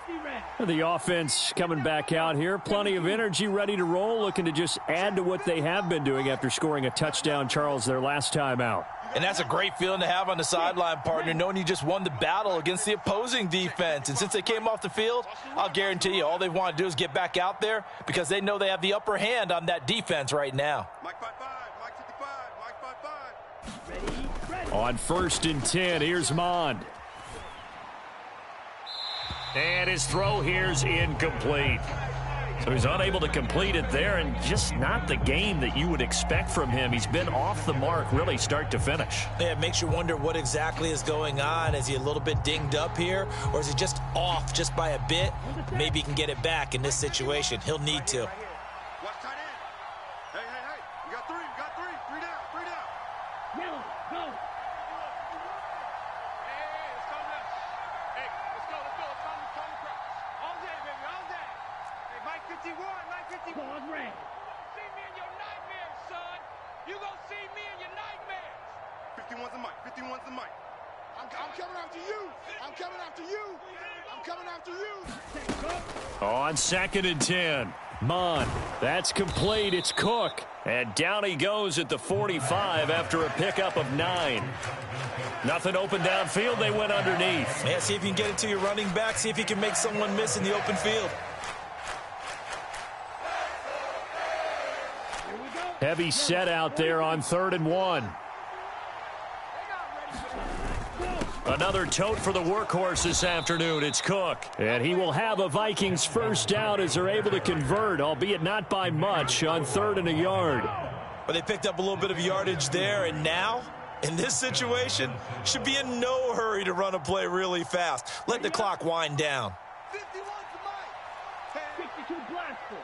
The offense coming back out here. Plenty of energy, ready to roll, looking to just add to what they have been doing after scoring a touchdown, Charles, their last time out. And that's a great feeling to have on the sideline, partner, knowing you just won the battle against the opposing defense. And since they came off the field, I'll guarantee you all they want to do is get back out there because they know they have the upper hand on that defense right now. Mike 55, Mike 55, Mike 55. On 1st and 10, here's Mond. And his throw here's incomplete. So he's unable to complete it there, and just not the game that you would expect from him. He's been off the mark really start to finish. Yeah, it makes you wonder what exactly is going on. Is he a little bit dinged up here, or is he just off just by a bit? Maybe he can get it back in this situation. He'll need to. Watch tight end. Hey. You got 3. Three down. Yellow. Go. Pause red. See me in your nightmares, son. You gonna see me in your nightmares. 51's the mic. I'm coming after you. I'm coming On 2nd and 10. Mon, that's complete. It's Cook. And down he goes at the 45 after a pickup of 9. Nothing open downfield. They went underneath. Yeah, see if you can get it to your running back. See if you can make someone miss in the open field. Heavy set out there on 3rd and 1. Another tote for the workhorse this afternoon. It's Cook. And he will have a Vikings first down as they're able to convert, albeit not by much, on 3rd and a yard. But they picked up a little bit of yardage there, and now, in this situation, should be in no hurry to run a play really fast. Let the clock wind down. 52 blaster.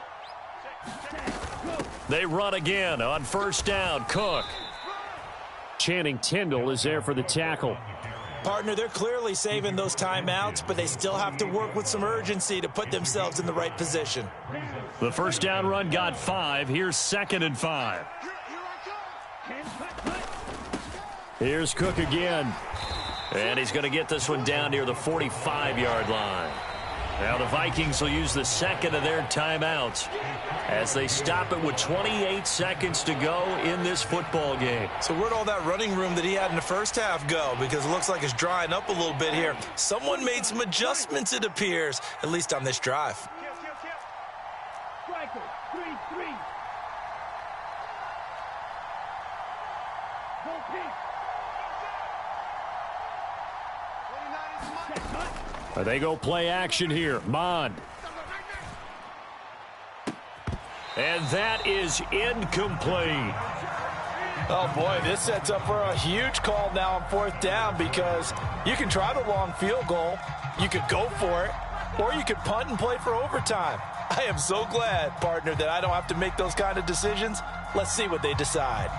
They run again on 1st down. Cook. Channing Tindall is there for the tackle. Partner, they're clearly saving those timeouts, but they still have to work with some urgency to put themselves in the right position. The first down run got 5. Here's 2nd and 5. Here's Cook again. And he's going to get this one down near the 45-yard line. Now the Vikings will use the second of their timeouts as they stop it with 28 seconds to go in this football game. So where'd all that running room that he had in the first half go? Because it looks like it's drying up a little bit here. Someone made some adjustments, it appears, at least on this drive. Striker, 3-3. Go pick. They go play action here. Mon. And that is incomplete. Oh, boy, this sets up for a huge call now on 4th down because you can try the long field goal, you could go for it, or you could punt and play for overtime. I am so glad, partner, that I don't have to make those kind of decisions. Let's see what they decide.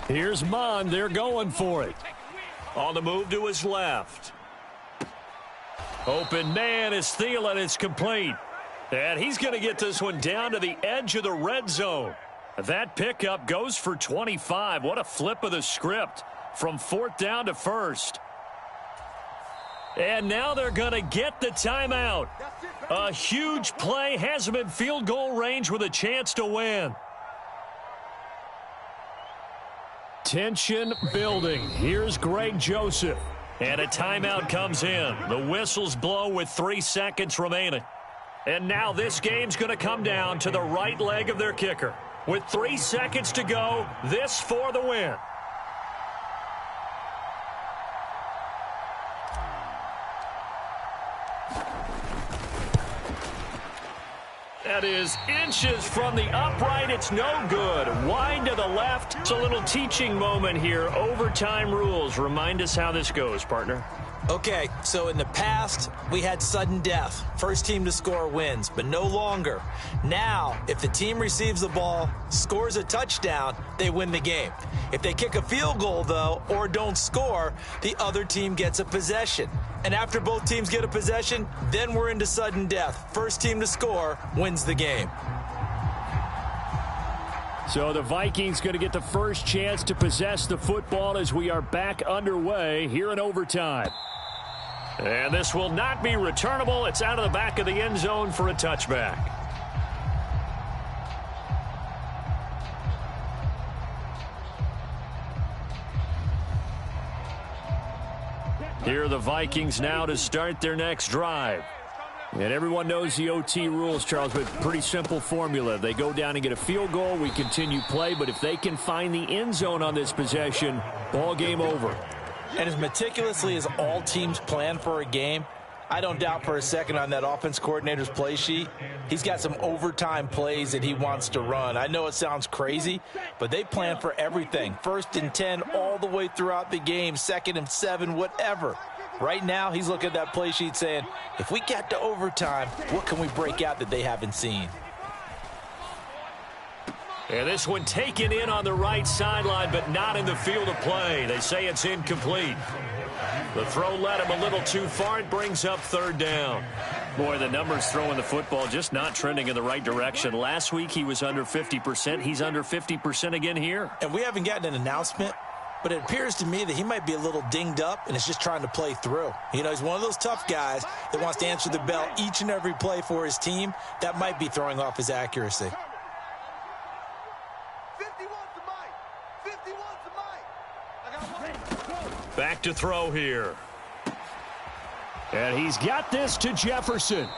Here's Mon. They're going for it. On the move to his left. Open man is Thielen. It's complete. And he's going to get this one down to the edge of the red zone. That pickup goes for 25. What a flip of the script from 4th down to 1st. And now they're going to get the timeout. A huge play has them in field goal range with a chance to win. Tension building. Here's Greg Joseph. And a timeout comes in. The whistles blow with 3 seconds remaining. And now this game's going to come down to the right leg of their kicker. With 3 seconds to go, this for the win. That is inches from the upright. It's no good. Wide to the left. It's a little teaching moment here. Overtime rules. Remind us how this goes, partner. Okay, so in the past, we had sudden death. First team to score wins, but no longer. Now, if the team receives the ball, scores a touchdown, they win the game. If they kick a field goal, though, or don't score, the other team gets a possession. And after both teams get a possession, then we're into sudden death. First team to score wins the game. So the Vikings going to get the first chance to possess the football as we are back underway here in overtime. And this will not be returnable. It's out of the back of the end zone for a touchback. Here are the Vikings now to start their next drive. And everyone knows the OT rules, Charles, but pretty simple formula. They go down and get a field goal, we continue play, but if they can find the end zone on this possession, ball game over. And as meticulously as all teams plan for a game, I don't doubt for a second on that offense coordinator's play sheet, he's got some overtime plays that he wants to run. I know it sounds crazy, but they plan for everything. 1st and 10 all the way throughout the game, 2nd and 7, whatever. Right now, he's looking at that play sheet saying, if we get to overtime, what can we break out that they haven't seen? And this one taken in on the right sideline, but not in the field of play. They say it's incomplete. The throw led him a little too far. It brings up third down. Boy, the numbers throwing the football just not trending in the right direction. Last week he was under 50%. He's under 50% again here. And we haven't gotten an announcement, but it appears to me that he might be a little dinged up and is just trying to play through. You know, he's one of those tough guys that wants to answer the bell each and every play for his team. That might be throwing off his accuracy. Back to throw here. And he's got this to Jefferson.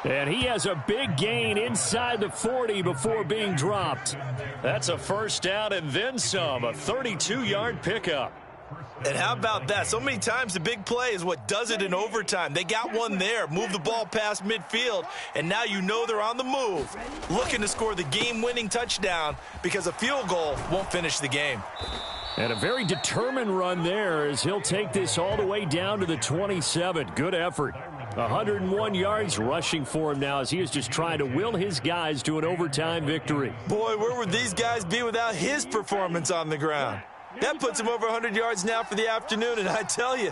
And he has a big gain inside the 40 before being dropped. That's a first down and then some, a 32-yard pickup. And how about that? So many times the big play is what does it in overtime. They got one there, move the ball past midfield, and now you know they're on the move, looking to score the game-winning touchdown because a field goal won't finish the game. And a very determined run there as he'll take this all the way down to the 27. Good effort. 101 yards rushing for him now as he is just trying to will his guys to an overtime victory. Boy, where would these guys be without his performance on the ground? That puts him over 100 yards now for the afternoon, and I tell you,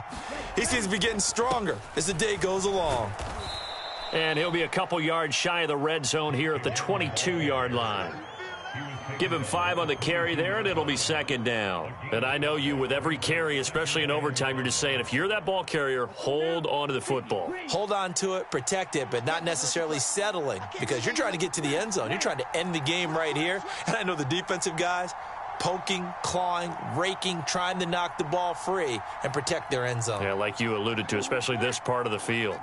he seems to be getting stronger as the day goes along. And he'll be a couple yards shy of the red zone here at the 22-yard line. Give him 5 on the carry there, and it'll be second down. And I know you, with every carry, especially in overtime, you're just saying, if you're that ball carrier, hold on to the football. Hold on to it, protect it, but not necessarily settling, because you're trying to get to the end zone. You're trying to end the game right here. And I know the defensive guys poking, clawing, raking, trying to knock the ball free and protect their end zone. Yeah, like you alluded to, especially this part of the field.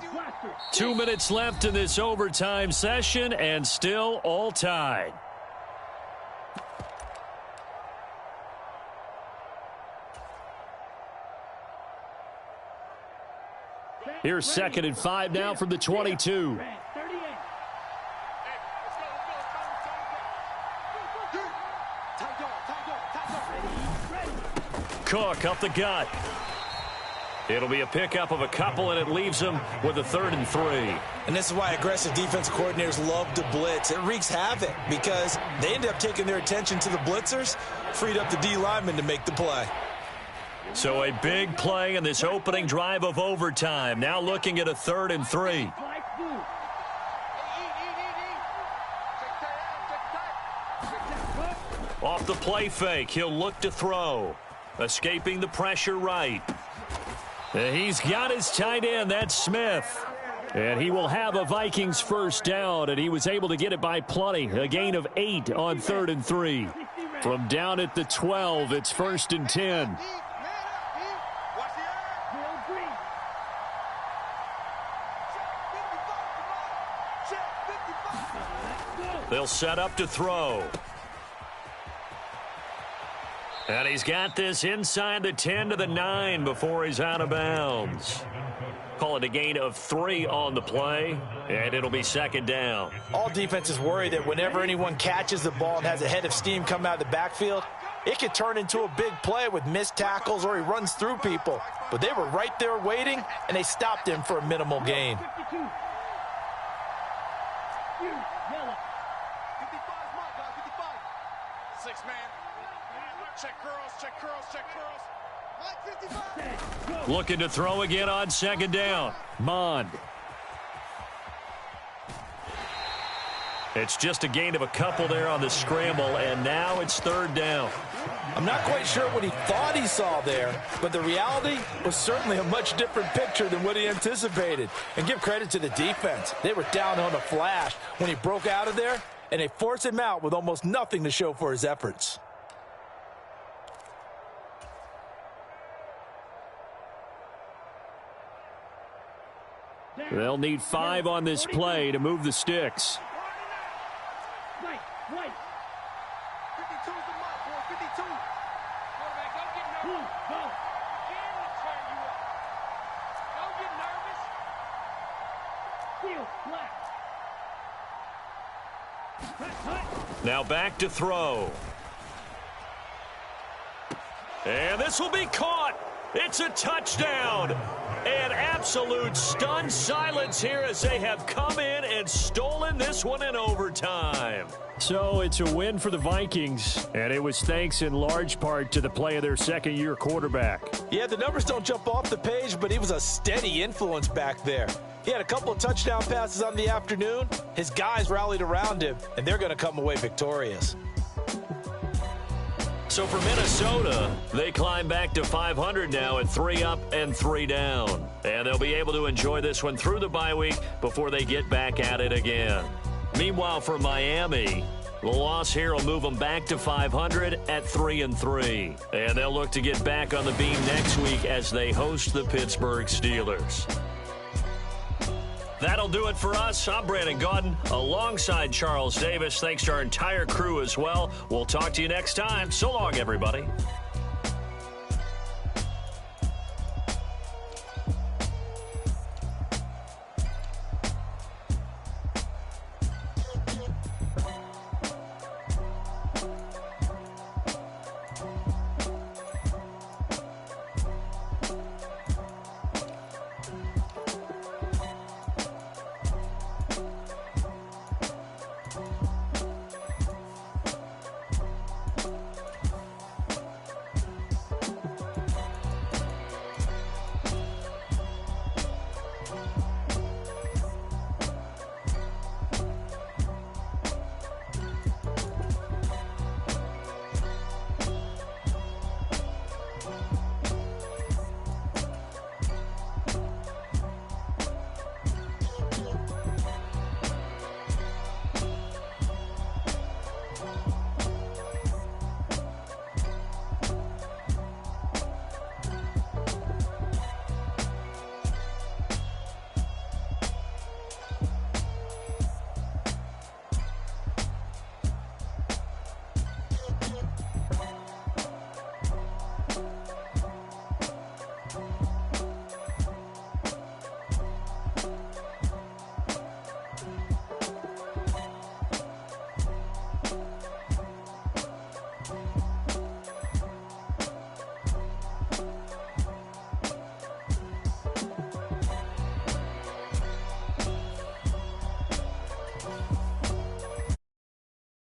2 minutes left in this overtime session, and still all tied. Here's 2nd and 5 now from the 22. Cook up the gut. It'll be a pickup of a couple, and it leaves him with a 3rd and 3. And this is why aggressive defense coordinators love to blitz. It wreaks havoc because they end up taking their attention to the blitzers, freed up the D lineman to make the play. So a big play in this opening drive of overtime. Now looking at a 3rd and 3. Off the play fake, he'll look to throw. Escaping the pressure right. And he's got his tight end, that's Smith. And he will have a Vikings first down, and he was able to get it by plenty. A gain of 8 on 3rd and 3. From down at the 12, it's 1st and 10. They'll set up to throw. And he's got this inside the 10 to the 9 before he's out of bounds. Call it a gain of 3 on the play, and it'll be 2nd down. All defenses worry that whenever anyone catches the ball and has a head of steam come out of the backfield, it could turn into a big play with missed tackles or he runs through people. But they were right there waiting, and they stopped him for a minimal gain. Looking to throw again on 2nd down. Mond. It's just a gain of a couple there on the scramble, and now it's 3rd down. I'm not quite sure what he thought he saw there, but the reality was certainly a much different picture than what he anticipated. And give credit to the defense. They were down on a flash when he broke out of there, and they forced him out with almost nothing to show for his efforts. They'll need 5 on this play to move the sticks. Now back to throw. And this will be caught. It's a touchdown. And absolute stunned silence here as they have come in and stolen this one in overtime. So it's a win for the Vikings, and it was thanks in large part to the play of their second-year quarterback. Yeah, the numbers don't jump off the page, but he was a steady influence back there. He had a couple of touchdown passes on the afternoon. His guys rallied around him, and they're going to come away victorious. So for Minnesota, they climb back to 500 now at 3 up and 3 down. And they'll be able to enjoy this one through the bye week before they get back at it again. Meanwhile, for Miami, the loss here will move them back to 500 at 3-3. And they'll look to get back on the beam next week as they host the Pittsburgh Steelers. That'll do it for us. I'm Brandon Gaudin alongside Charles Davis. Thanks to our entire crew as well. We'll talk to you next time. So long, everybody.